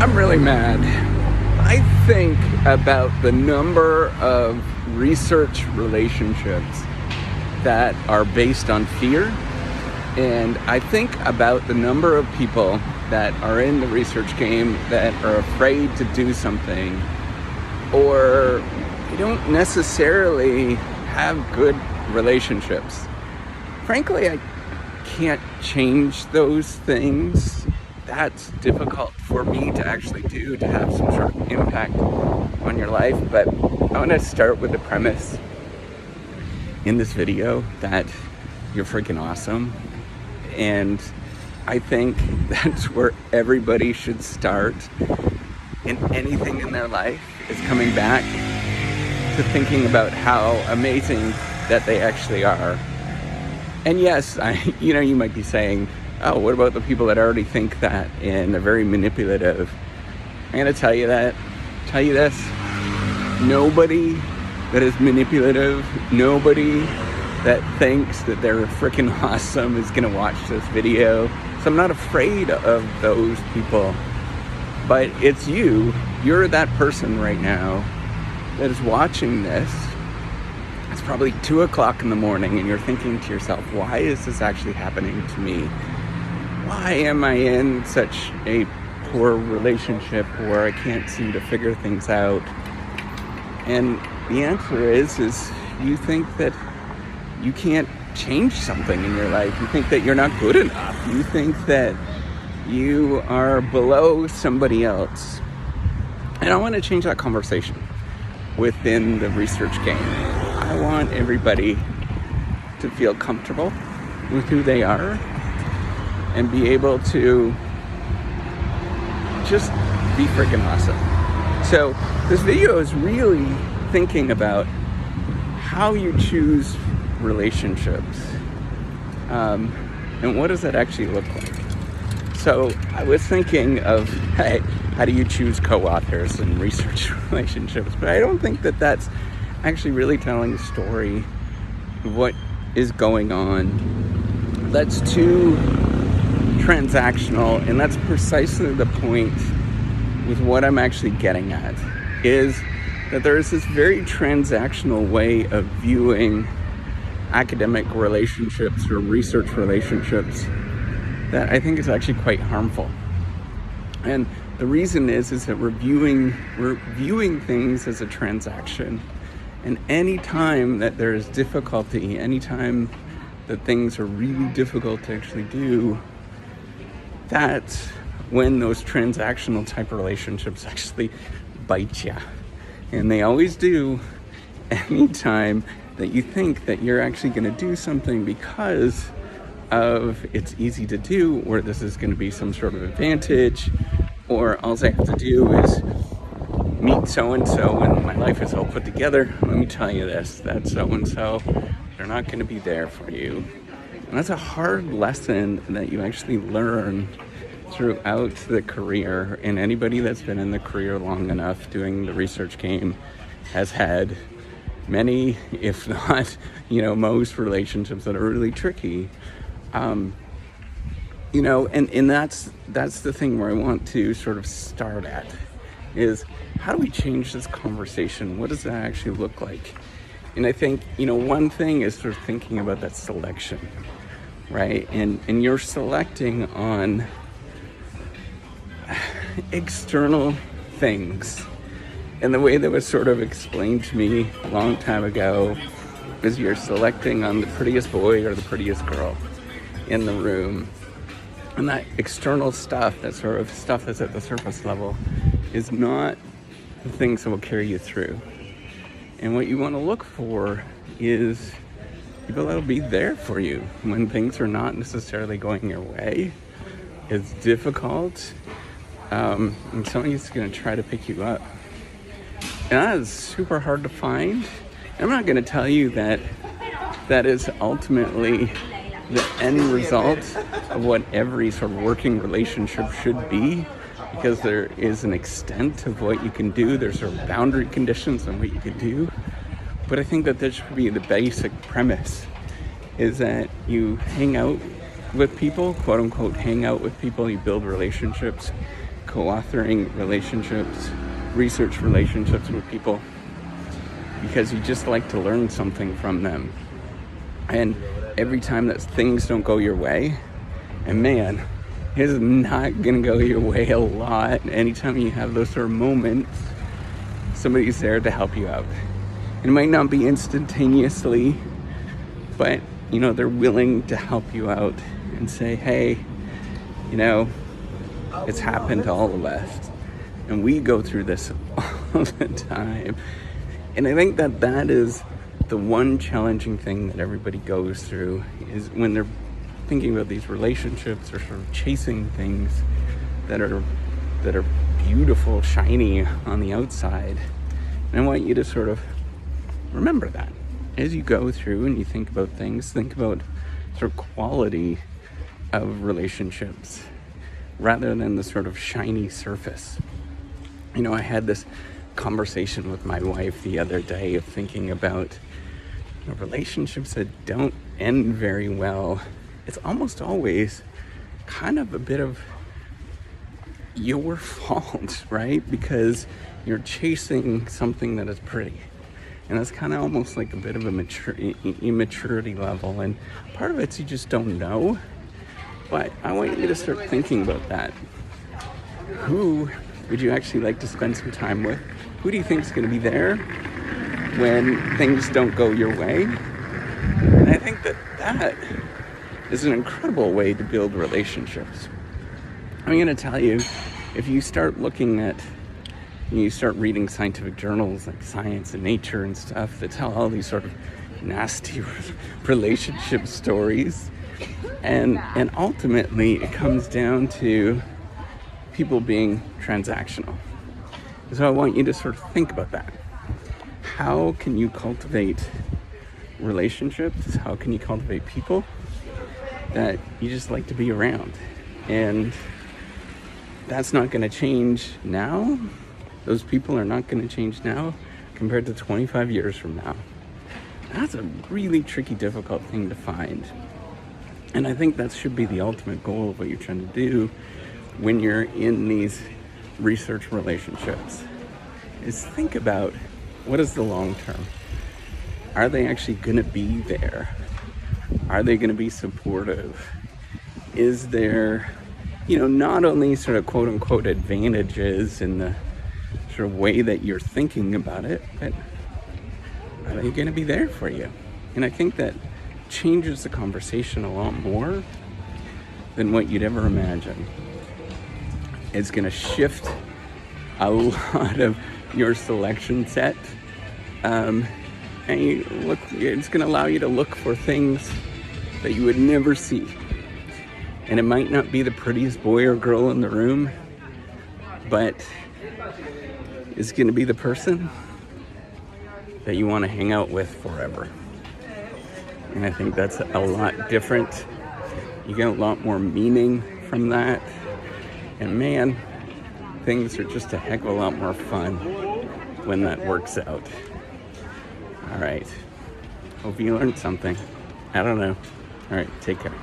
I'm really mad. I think about the number of research relationships that are based on fear, and I think about the number of people that are in the research game that are afraid to do something, or they don't necessarily have good relationships. Frankly, I can't change those things. That's difficult for me to actually do, to have some sort of impact on your life. But I want to start with the premise in this video that you're freaking awesome. And I think that's where everybody should start in anything in their life, is coming back to thinking about how amazing that they actually are. And yes, you might be saying, oh, what about the people that already think that and they're very manipulative? I'm going to tell you this. Nobody that is manipulative, nobody that thinks that they're freaking awesome is going to watch this video. So I'm not afraid of those people. But it's you. You're that person right now that is watching this. It's probably 2 o'clock in the morning and you're thinking to yourself, why is this actually happening to me? Why am I in such a poor relationship where I can't seem to figure things out? And the answer is you think that you can't change something in your life. You think that you're not good enough. You think that you are below somebody else. And I want to change that conversation within the research game. I want everybody to feel comfortable with who they are and be able to just be freaking awesome. So this video is really thinking about how you choose relationships, and what does that actually look like. So I was thinking of, hey, how do you choose co-authors and research relationships? But I don't think that that's actually really telling a story of what is going on. That's too transactional, and that's precisely the point with what I'm actually getting at, is that there is this very transactional way of viewing academic relationships or research relationships that I think is actually quite harmful. And the reason is that we're viewing things as a transaction. And any time that there is difficulty, any time that things are really difficult to actually do, that's when those transactional type relationships actually bite you. And they always do anytime that you think that you're actually going to do something because of it's easy to do, or this is going to be some sort of advantage, or all I have to do is meet so-and-so and my life is all put together. Let me tell you this, that so-and-so, they're not going to be there for you. And that's a hard lesson that you actually learn throughout the career. And anybody that's been in the career long enough doing the research game has had many, if not, most relationships that are really tricky. And that's the thing where I want to sort of start at, is how do we change this conversation? What does that actually look like? And I think, one thing is sort of thinking about that selection, right? And you're selecting on external things. And the way that was sort of explained to me a long time ago is you're selecting on the prettiest boy or the prettiest girl in the room. And that external stuff, that sort of stuff that's at the surface level, is not the things that will carry you through. And what you want to look for is people that will be there for you when things are not necessarily going your way. It's difficult, and somebody's going to try to pick you up. And that is super hard to find. I'm not going to tell you that that is ultimately the end result of what every sort of working relationship should be, because there is an extent of what you can do. There's sort of boundary conditions on what you can do. But I think that this should be the basic premise, is that you hang out with people, quote unquote, hang out with people, you build relationships. co-authoring relationships, research relationships with people, because you just like to learn something from them. And every time that things don't go your way, and man, it is not going to go your way a lot. Anytime you have those sort of moments, somebody's there to help you out. And it might not be instantaneously, but, they're willing to help you out and say, hey, it's happened to all of us. And we go through this all the time. And I think that is the one challenging thing that everybody goes through, is when they're thinking about these relationships or sort of chasing things that are beautiful, shiny on the outside. And I want you to sort of remember that as you go through and you think about things, think about sort of quality of relationships rather than the sort of shiny surface. I had this conversation with my wife the other day of thinking about relationships that don't end very well. It's almost always kind of a bit of your fault, right? Because you're chasing something that is pretty. And that's kind of almost like a bit of a immaturity level. And part of it's you just don't know. But I want you to start thinking about that. Who would you actually like to spend some time with? Who do you think is going to be there when things don't go your way? And I think that is an incredible way to build relationships. I'm going to tell you, if you start looking at, you start reading scientific journals like Science and Nature and stuff that tell all these sort of nasty relationship stories, and ultimately it comes down to people being transactional. So I want you to sort of think about that. How can you cultivate relationships? How can you cultivate people that you just like to be around? And that's not going to change now. Those people are not going to change now compared to 25 years from now. That's a really tricky, difficult thing to find. And I think that should be the ultimate goal of what you're trying to do when you're in these research relationships, is think about what is the long term. Are they actually going to be there? Are they going to be supportive? Is there, not only sort of quote unquote advantages in the sort of way that you're thinking about it, but are they going to be there for you? And I think that changes the conversation a lot more than what you'd ever imagine. It's going to shift a lot of your selection set. And it's going to allow you to look for things that you would never see. And it might not be the prettiest boy or girl in the room, but it's going to be the person that you want to hang out with forever. And I think that's a lot different. You get a lot more meaning from that. And man, things are just a heck of a lot more fun when that works out. All right. Hope you learned something. I don't know. All right. Take care.